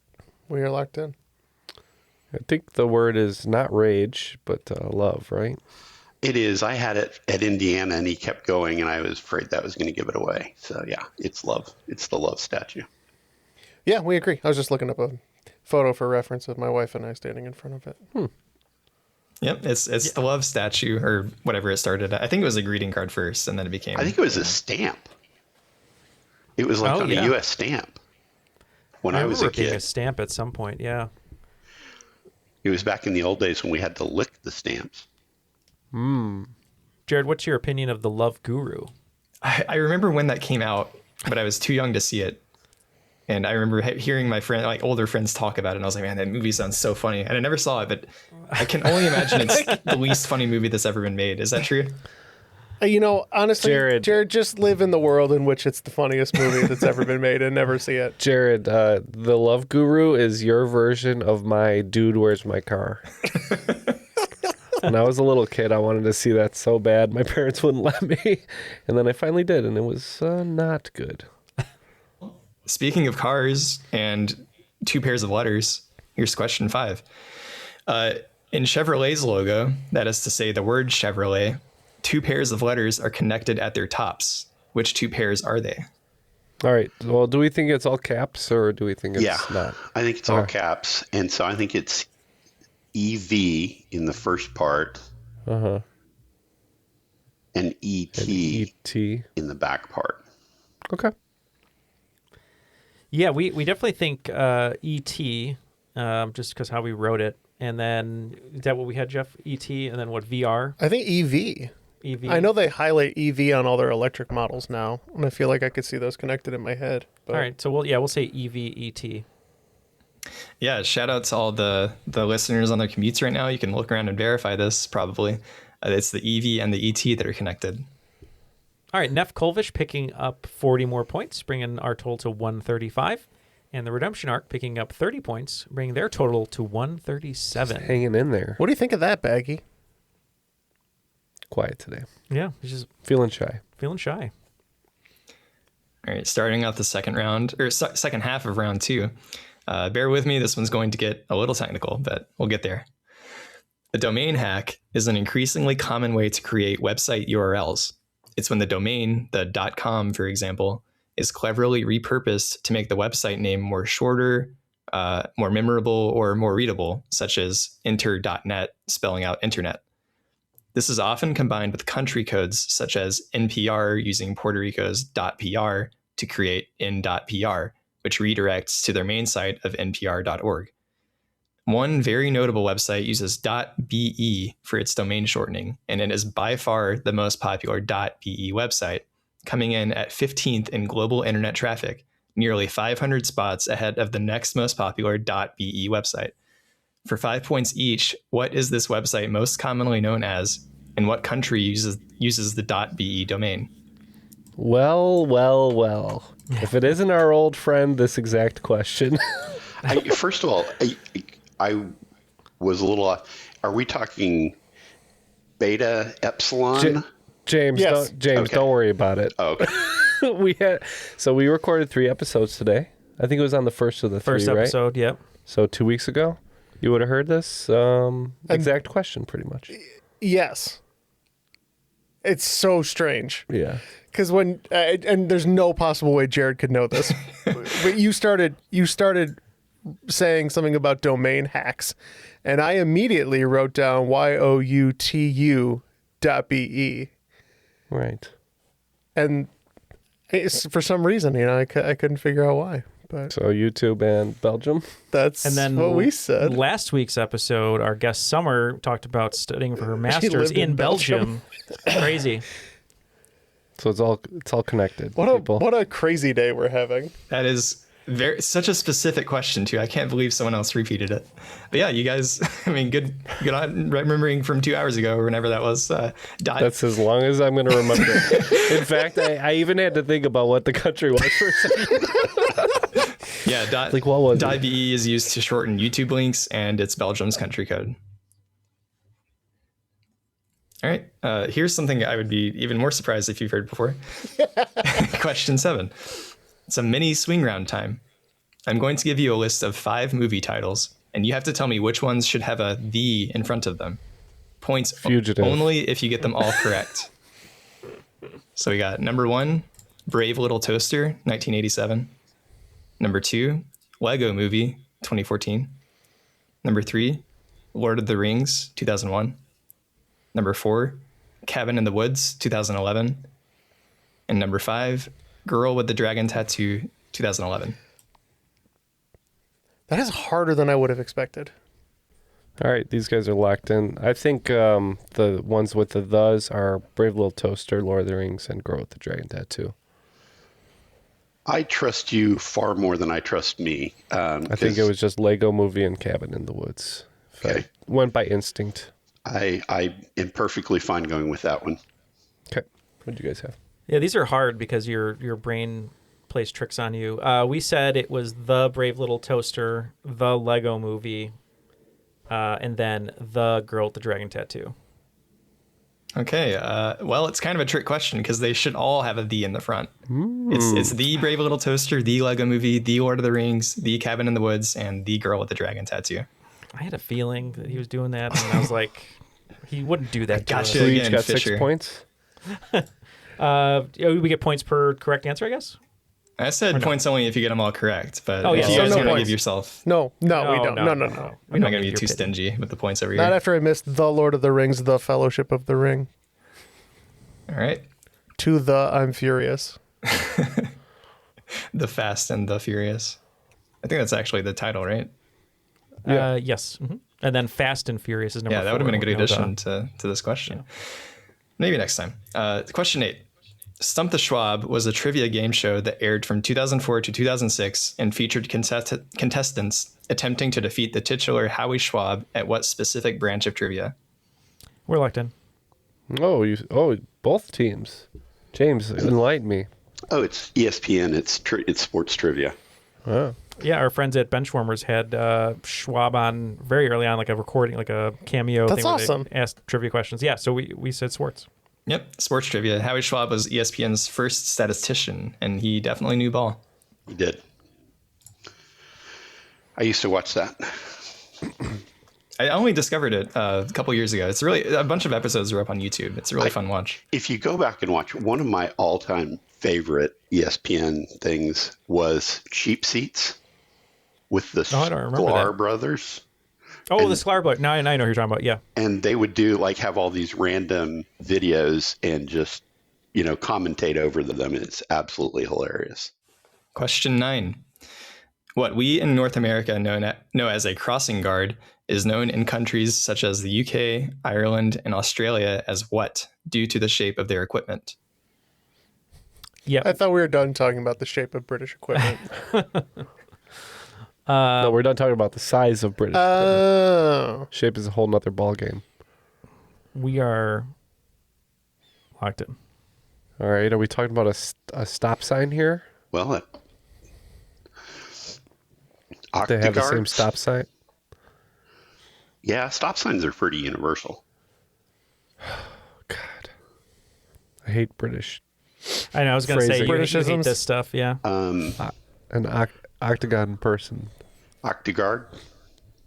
we are locked in. I think the word is not rage, but love, right? It is. I had it at Indiana, and he kept going, and I was afraid that was going to give it away. So, yeah, it's love. It's the love statue. Yeah, we agree. I was just looking up a photo for reference of my wife and I standing in front of it. Yep, it's the love statue, or whatever it started at. I think it was a greeting card first, and then it became... I think it was a stamp. It was like a U.S. stamp when I was a kid. Being a stamp at some point, yeah. It was back in the old days when we had to lick the stamps. Jared, what's your opinion of the Love Guru? I remember when that came out, but I was too young to see it. And I remember hearing my friend, like older friends, talk about it, and I was like, man, that movie sounds so funny. And I never saw it, but I can only imagine it's the least funny movie that's ever been made. Is that true? You know, honestly, Jared, just live in the world in which it's the funniest movie that's ever been made and never see it. Jared, the Love Guru is your version of my Dude, Where's My Car? When I was a little kid, I wanted to see that so bad. My parents wouldn't let me. And then I finally did, and it was not good. Speaking of cars and 2 pairs of letters, here's question 5. In Chevrolet's logo, that is to say the word Chevrolet, 2 pairs of letters are connected at their tops. Which 2 pairs are they? All right. Well, do we think it's all caps, or do we think it's not? I think it's all caps. And so I think it's EV in the first part and ET in the back part. Okay. Yeah, we definitely think E.T., just because how we wrote it. And then, is that what we had, Jeff? E.T., and then what, VR? I think EV. EV. I know they highlight EV on all their electric models now, and I feel like I could see those connected in my head. But... All right, so we'll say EV, E.T. Yeah, shout out to all the listeners on their commutes right now. You can look around and verify this, probably. It's the EV and the ET that are connected. All right, Neff Kolvish picking up 40 more points, bringing our total to 135. And the Redemption Arc picking up 30 points, bringing their total to 137. Just hanging in there. What do you think of that, Baggy? Quiet today. Yeah, he's just feeling shy. Feeling shy. All right, starting out the second half of round 2. Bear with me, this one's going to get a little technical, but we'll get there. A domain hack is an increasingly common way to create website URLs. It's when the domain, the .com, for example, is cleverly repurposed to make the website name more shorter, more memorable, or more readable, such as enter.net, spelling out internet. This is often combined with country codes, such as NPR using Puerto Rico's .pr to create in.pr, which redirects to their main site of npr.org. One very notable website uses .be for its domain shortening, and it is by far the most popular .be website, coming in at 15th in global internet traffic, nearly 500 spots ahead of the next most popular .be website. For 5 points each, what is this website most commonly known as, and what country uses the .be domain? Well. If it isn't our old friend, this exact question. First of all, I was a little off. Are we talking beta epsilon? James, yes. Don't worry about it. Oh, okay. We recorded 3 episodes today. I think it was on the first of the 3, First episode, right? Yep. So 2 weeks ago, you would have heard this exact question pretty much. Yes. It's so strange. Yeah. Because when and there's no possible way Jared could know this, but you started saying something about domain hacks, and I immediately wrote down youtu.be. Right. And for some reason, I couldn't figure out why. But so YouTube and Belgium. That's what we said. Last week's episode, our guest Summer talked about studying for her master's in Belgium. Crazy. So it's all connected. What a crazy day we're having. That is Such a specific question too. I can't believe someone else repeated it. But yeah, you guys, I mean, good on remembering from 2 hours ago or whenever that was. That's as long as I'm going to remember it. In fact, I even had to think about what the country was for a second. Yeah, like what was it? .be is used to shorten YouTube links, and it's Belgium's country code. All right, here's something I would be even more surprised if you've heard before. Question 7. It's a mini swing round time. I'm going to give you a list of 5 movie titles, and you have to tell me which ones should have a "the" in front of them. Points only if you get them all correct. So we got number 1, Brave Little Toaster, 1987. Number 2, Lego Movie, 2014. Number 3, Lord of the Rings, 2001. Number 4, Cabin in the Woods, 2011. And number 5, Girl with the Dragon Tattoo, 2011. That is harder than I would have expected. All right, these guys are locked in. I think the ones with the "thes" are Brave Little Toaster, Lord of the Rings, and Girl with the Dragon Tattoo. I trust you far more than I trust me. I think it was just Lego Movie and Cabin in the Woods. Okay. I went by instinct. I am perfectly fine going with that one. Okay. What do you guys have? Yeah, these are hard because your brain plays tricks on you. We said it was the Brave Little Toaster, the Lego Movie, and then the Girl with the Dragon Tattoo. Okay, well, it's kind of a trick question because they should all have a "the" in the front. It's the Brave Little Toaster, the Lego Movie, the Lord of the Rings, the Cabin in the Woods, and the Girl with the Dragon Tattoo. I had a feeling that he was doing that, and I was like, he wouldn't do that. Gotcha. So we each got Fisher. 6 points? We get points per correct answer, I guess? I said points only if you get them all correct, but Oh, yeah. if you So guys no want to points. give yourself... No, we No, don't. No. I'm I'm not going to be too stingy with the points over Not here. after I missed The Lord of the Rings, The Fellowship of the Ring. All right. To the I'm Furious. The Fast and the Furious. I think that's actually the title, right? Yes. Mm-hmm. And then Fast and Furious is number 4. Yeah, that would have been a good No addition doubt. to this question. Yeah. Maybe next time. Question 8. Stump the Schwab was a trivia game show that aired from 2004 to 2006 and featured contestants attempting to defeat the titular Howie Schwab at what specific branch of trivia? We're locked in. Both teams. James, enlighten me. Oh, it's ESPN. It's sports trivia. Oh. Yeah, our friends at Benchwarmers had Schwab on very early on, like a recording, like a cameo That's thing where awesome. they asked trivia questions. Yeah, so we said sports. Yep, sports trivia. Howie Schwab was ESPN's first statistician, and he definitely knew ball. We did. I used to watch that. I only discovered it a couple years ago. It's really a bunch of episodes are up on YouTube. It's a really fun watch. If you go back and watch, one of my all-time favorite ESPN things was Cheap Seats with the I don't remember Sklar that. brothers. Oh, And- the Sklar book. Now I know who you're talking about. Yeah. And they would have all these random videos and just, commentate over them. And it's absolutely hilarious. Question 9. What we in North America know as a crossing guard is known in countries such as the UK, Ireland, and Australia as what, due to the shape of their equipment? Yeah. I thought we were done talking about the shape of British equipment. No, we're done talking about the size of British equipment. Oh. Shape is a whole nother ball game. We are locked in. All right, are we talking about a stop sign here? Well, They have the same Octaguards. stop sign? Yeah, stop signs are pretty universal. God. I hate British. I know. I was going to say you hate Britishisms. this stuff. Yeah. An octagon person. Octaguard.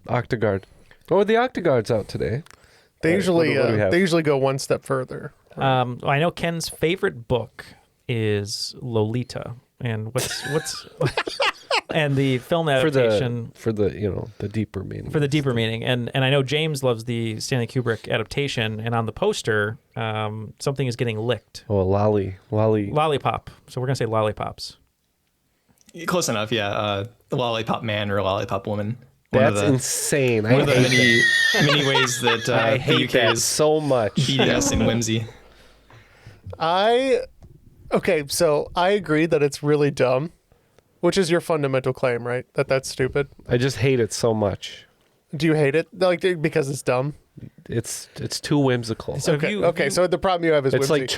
Octaguard. Oh, the Octaguard's out today. They usually what do we have? they usually go one step further. I know Ken's favorite book is Lolita, and what's and the film adaptation For the deeper meaning. for the deeper meaning. And I know James loves the Stanley Kubrick adaptation, and on the poster, something is getting licked. Oh, Lollipop. So we're gonna say lollipops. Close enough, yeah. The lollipop man or lollipop woman. One of That's the- insane. One I of the hate many ways that that. I the hate UK that is so much. beating us in whimsy. Okay, so I agree that it's really dumb, Which is your fundamental claim, right? That's stupid. I just hate it so much. Do you hate it? Like, because it's dumb? It's too whimsical. So so the problem you have is it's whimsy. like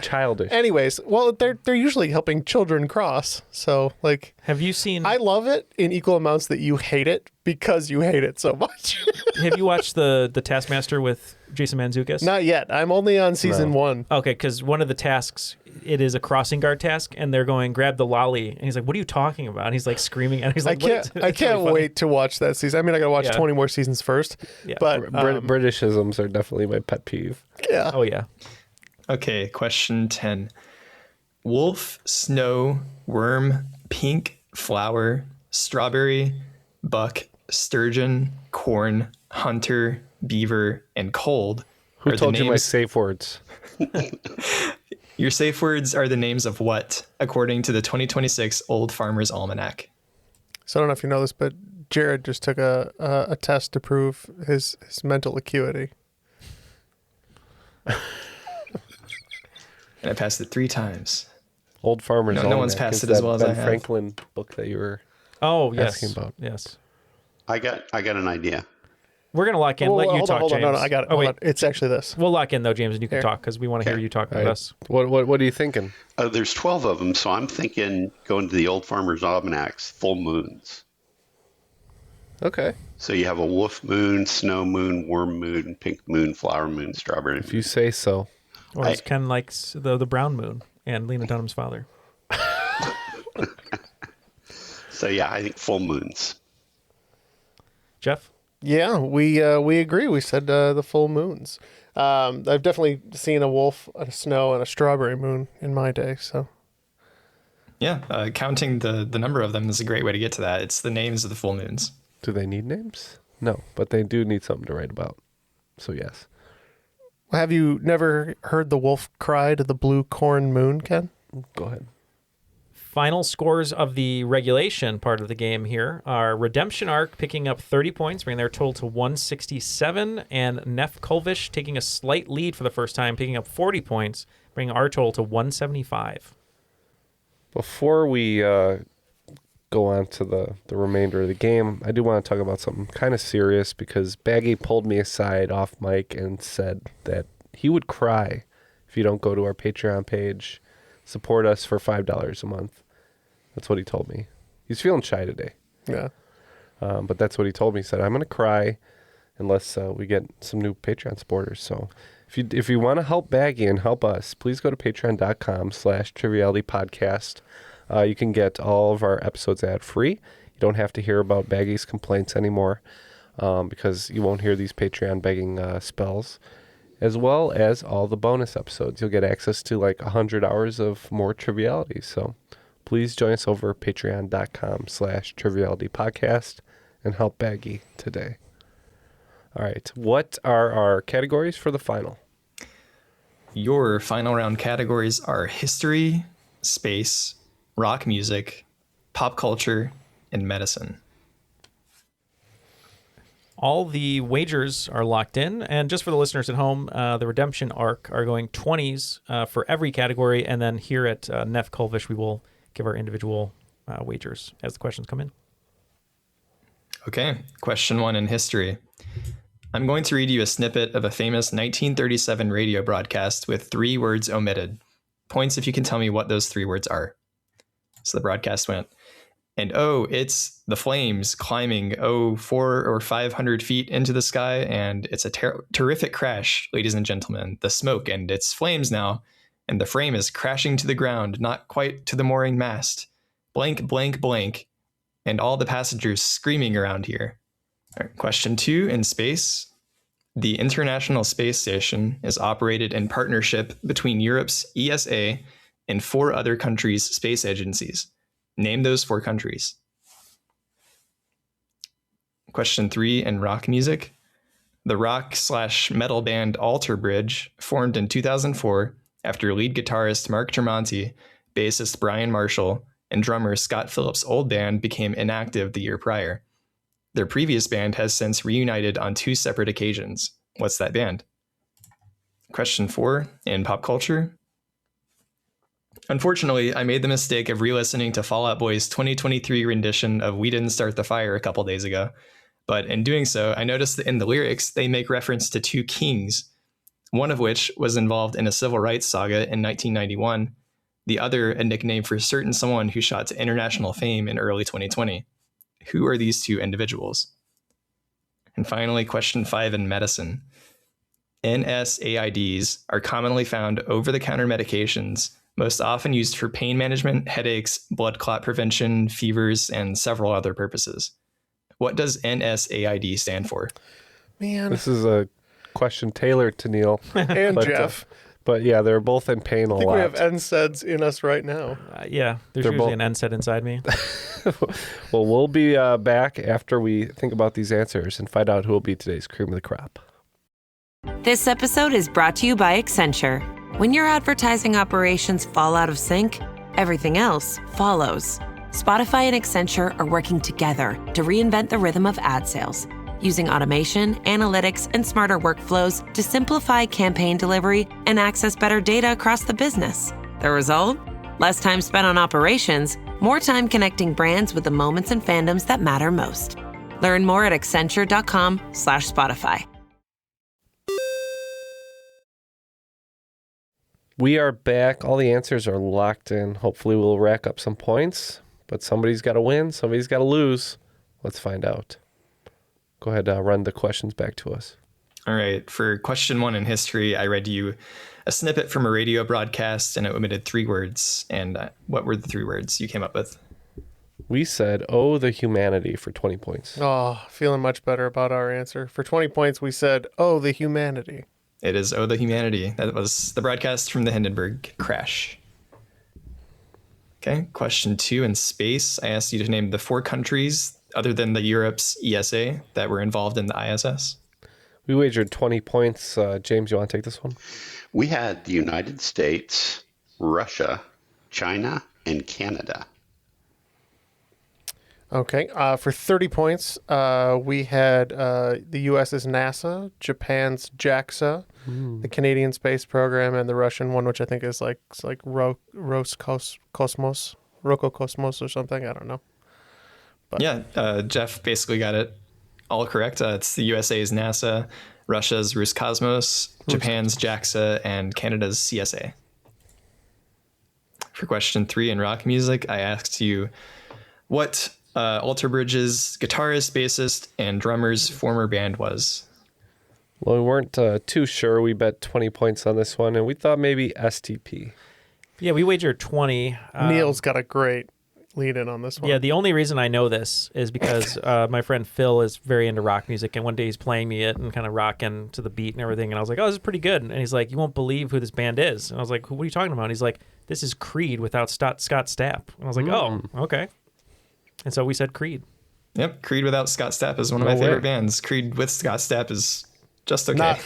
childish. Anyways, well, they're usually helping children cross. So, like, have you seen? I love it in equal amounts that you hate it because you hate it so much. Have you watched the Taskmaster with Jason Mantzoukas? Not yet. I'm only on season 1. Okay, because one of the tasks, it is a crossing guard task, and they're going, grab the lolly. And he's like, what are you talking about? And he's like screaming. And he's like, I can't wait to watch that season. I mean, I got to watch 20 more seasons first. Yeah. But Britishisms are definitely my pet peeve. Yeah. Oh, yeah. Okay, question 10. Wolf, snow, worm, pink, flower, strawberry, buck, sturgeon, corn, hunter, beaver, and cold. Who told you my safe words? Your safe words are the names of what, according to the 2026 Old Farmer's Almanac? So I don't know if you know this, but Jared just took a test to prove his mental acuity. And I passed it 3 times. Old Farmer's Almanac. No one's passed it as well as I have. Franklin book that you were asking about. Yes. I got an idea. We're going to lock in. Let you talk, James. No, I got it. Oh, wait. It's actually this. We'll lock in, though, James, and you can talk because we want to hear you talk with us. What are you thinking? There's 12 of them, so I'm thinking going to the Old Farmer's Almanac's full moons. Okay. So you have a wolf moon, snow moon, worm moon, pink moon, flower moon, strawberry moon. If you say so. Or it's kind of like the brown moon and Lena Dunham's father. So, yeah, I think full moons. Jeff? Yeah, we agree. We said the full moons. I've definitely seen a wolf, a snow, and a strawberry moon in my day. So, yeah, counting the number of them is a great way to get to that. It's the names of the full moons. Do they need names? No, but they do need something to write about. So yes. Have you never heard the wolf cry to the blue corn moon, Ken? Go ahead. Final scores of the regulation part of the game here are Redemption Arc picking up 30 points, bringing their total to 167, and Neff Kolvish taking a slight lead for the first time, picking up 40 points, bringing our total to 175. Before we go on to the remainder of the game, I do want to talk about something kind of serious because Baggy pulled me aside off mic and said that he would cry if you don't go to our Patreon page, support us for $5 a month. That's what he told me. He's feeling shy today. Yeah. But that's what he told me. He said, I'm going to cry unless we get some new Patreon supporters. So if you want to help Baggy and help us, please go to patreon.com/Triviality Podcast. You can get all of our episodes ad-free. You don't have to hear about Baggy's complaints anymore because you won't hear these Patreon begging spells, as well as all the bonus episodes. You'll get access to like 100 hours of more Triviality. So please join us over at patreon.com/Triviality Podcast and help Baggy today. All right. What are our categories for the final? Your final round categories are history, space, rock music, pop culture, and medicine. All the wagers are locked in, and just for the listeners at home, the Redemption Arc are going 20s for every category, and then here at Neff Kolvish, we will give our individual wagers as the questions come in. Okay, question 1 in history. I'm going to read you a snippet of a famous 1937 radio broadcast with 3 words omitted. Points if you can tell me what those 3 words are. So the broadcast went, and oh, it's the flames climbing 400 or 500 feet into the sky, and it's a terrific crash, ladies and gentlemen. The smoke, and it's flames now, and the frame is crashing to the ground, not quite to the mooring mast. Blank, blank, blank, and all the passengers screaming around here. All right, question 2 in space. The International Space Station is operated in partnership between Europe's ESA and 4 other countries' space agencies. Name those 4 countries. Question 3 in rock music. The rock/metal band Alter Bridge formed in 2004 after lead guitarist Mark Tremonti, bassist Brian Marshall, and drummer Scott Phillips' old band became inactive the year prior. Their previous band has since reunited on 2 separate occasions. What's that band? Question 4 in pop culture. Unfortunately, I made the mistake of re-listening to Fall Out Boy's 2023 rendition of We Didn't Start the Fire a couple days ago. But in doing so, I noticed that in the lyrics, they make reference to two kings, one of which was involved in a civil rights saga in 1991, the other a nickname for certain someone who shot to international fame in early 2020. Who are these two individuals? And finally, question 5 in medicine. NSAIDs are commonly found over-the-counter medications, most often used for pain management, headaches, blood clot prevention, fevers, and several other purposes. What does NSAID stand for? Man. This is a question tailored to Neal. And Jeff. But yeah, they're both in pain a lot. I think we have NSAIDs in us right now. Yeah, there's usually an NSAID inside me. Well, we'll be back after we think about these answers and find out who will be today's cream of the crop. This episode is brought to you by Accenture. When your advertising operations fall out of sync, everything else follows. Spotify and Accenture are working together to reinvent the rhythm of ad sales, using automation, analytics, and smarter workflows to simplify campaign delivery and access better data across the business. The result? Less time spent on operations, more time connecting brands with the moments and fandoms that matter most. Learn more at accenture.com/Spotify. We are back. All the answers are locked in. Hopefully we'll rack up some points, but somebody's got to win. Somebody's got to lose. Let's find out. Go ahead, run the questions back to us. All right. For question 1 in history, I read you a snippet from a radio broadcast, and it omitted 3 words. And what were the 3 words you came up with? We said, "Oh, the humanity" for 20 points. Oh, feeling much better about our answer. For 20 points, we said, "Oh, the humanity." It is "Oh, the Humanity." That was the broadcast from the Hindenburg crash. Okay, question 2 in space. I asked you to name the 4 countries, other than the Europe's ESA, that were involved in the ISS. We wagered 20 points. James, you want to take this one? We had the United States, Russia, China, and Canada. Okay. For 30 points, we had the U.S.'s NASA, Japan's JAXA, the Canadian Space Program, and the Russian one, which I think is like Roscosmos or something. I don't know. But. Yeah, Jeff basically got it all correct. It's the USA's NASA, Russia's Roscosmos, Japan's JAXA, and Canada's CSA. For question 3 in rock music, I asked you what Alter Bridge's guitarist, bassist, and drummer's former band was. Well, we weren't too sure. We bet 20 points on this one, and we thought maybe STP. Yeah, we wagered 20. Neil's got a great lead in on this one. Yeah, the only reason I know this is because my friend Phil is very into rock music, and one day he's playing me it and kind of rocking to the beat and everything, and I was like, oh, this is pretty good. And he's like, you won't believe who this band is. And I was like, what are you talking about? And he's like, this is Creed without Scott Stapp. And I was like, oh, okay. And so we said Creed. Yep, Creed without Scott Stapp is one of my favorite bands. Creed with Scott Stapp is just okay.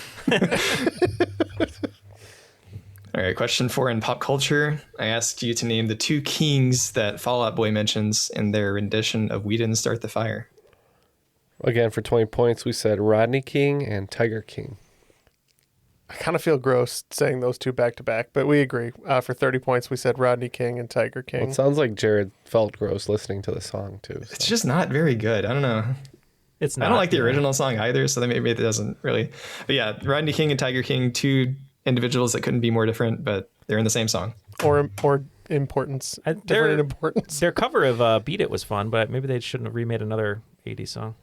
All right, question 4 in pop culture. I asked you to name the 2 kings that Fall Out Boy mentions in their rendition of We Didn't Start the Fire. Again, for 20 points, we said Rodney King and Tiger King. I kind of feel gross saying those 2 back to back, but we agree. For 30 points, we said Rodney King and Tiger King. Well, it sounds like Jared felt gross listening to the song, too. So. It's just not very good. I don't know. It's not. I don't like the original song either, so maybe it doesn't really. But yeah, Rodney King and Tiger King, 2 individuals that couldn't be more different, but they're in the same song. Or importance. Different in importance. Their cover of Beat It was fun, but maybe they shouldn't have remade another 80s song.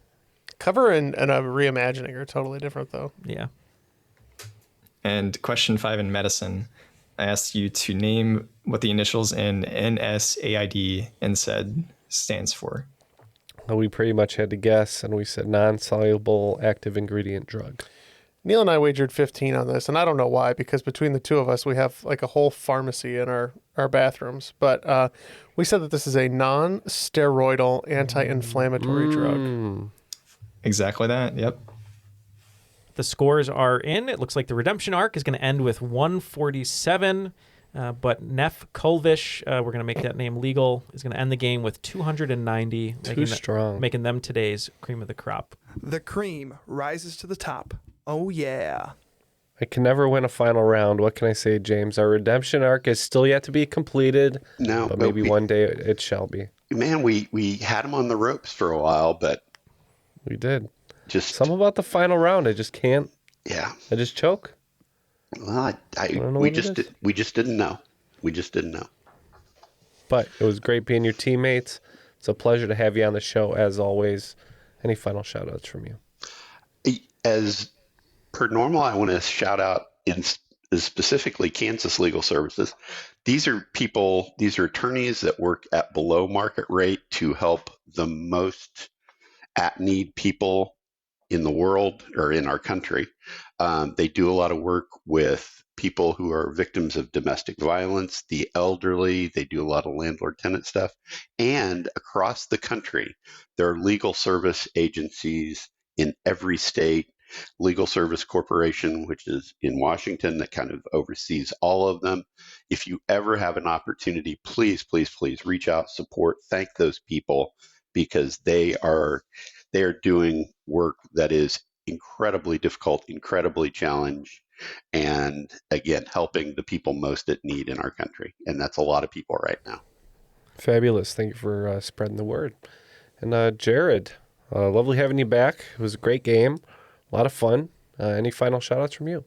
Cover and a reimagining are totally different, though. Yeah. And question 5 in medicine, I asked you to name what the initials in NSAID NSAID stands for. Well, we pretty much had to guess, and we said non-soluble active ingredient drug. Neil and I wagered 15 on this, and I don't know why, because between the 2 of us, we have like a whole pharmacy in our bathrooms. But we said that this is a non-steroidal anti-inflammatory drug. Exactly that, yep. The scores are in. It looks like the redemption arc is going to end with 147, but Neff Kolvish, we're going to make that name legal, is going to end the game with 290. Too strong. Making them today's cream of the crop. The cream rises to the top. Oh, yeah. I can never win a final round. What can I say, James? Our redemption arc is still yet to be completed. No, but maybe one day it shall be. Man, we had him on the ropes for a while, but we did. Just something about the final round. I just can't. Yeah. I just choke. Well, we just didn't know. We just didn't know. But it was great being your teammates. It's a pleasure to have you on the show as always. Any final shout outs from you? As per normal, I want to shout out in specifically Kansas Legal Services. These are attorneys that work at below market rate to help the most at-need people in the world or in our country. They do a lot of work with people who are victims of domestic violence, the elderly. They do a lot of landlord-tenant stuff. And across the country, there are legal service agencies in every state. Legal Service Corporation, which is in Washington, that kind of oversees all of them. If you ever have an opportunity, please, please, please reach out, support, thank those people, because they are doing work that is incredibly difficult, incredibly challenging, and again, helping the people most at need in our country. And that's a lot of people right now. Fabulous. Thank you for spreading the word. And Jared, lovely having you back. It was a great game. A lot of fun. Any final shout outs from you?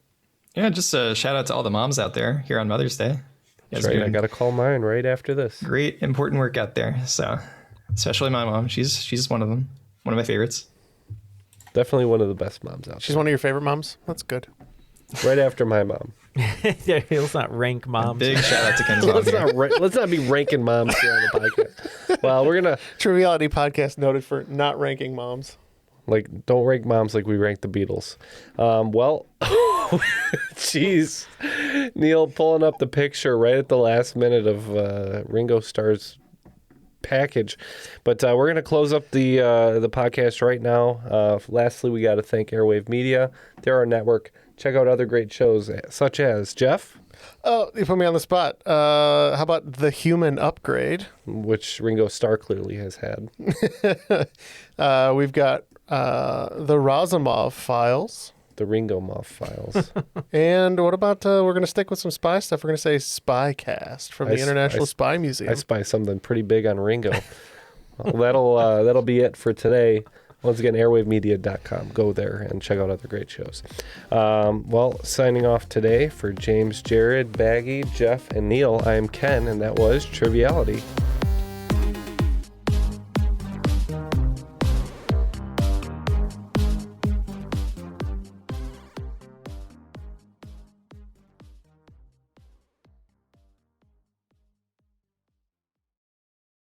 Yeah, just a shout out to all the moms out there here on Mother's Day. That's right. I got to call mine right after this. Great, important work out there. So, especially my mom. She's one of them. One of my favorites. Definitely one of the best moms out there. She's one of your favorite moms? That's good. Right after my mom. Yeah, let's not rank moms. Big shout out to Ken's mom. Let's not be ranking moms here on the podcast. Well, we're going to... Triviality podcast noted for not ranking moms. Like, don't rank moms like we rank the Beatles. Well, jeez. Neal pulling up the picture right at the last minute of Ringo Starr's package. But we're going to close up the podcast right now. Lastly, we got to thank Airwave Media. They're our network. Check out other great shows, such as, Jeff? Oh, you put me on the spot. How about The Human Upgrade? Which Ringo Starr clearly has had. We've got the Razumov Files. The Ringo Moff Files. And what about, we're going to stick with some spy stuff. We're going to say Spycast from the International Spy Museum. I spy something pretty big on Ringo. Well, that'll be it for today. Once again, airwavemedia.com. Go there and check out other great shows. Well, signing off today for James, Jared, Baggy, Jeff, and Neal, I am Ken, and that was Triviality.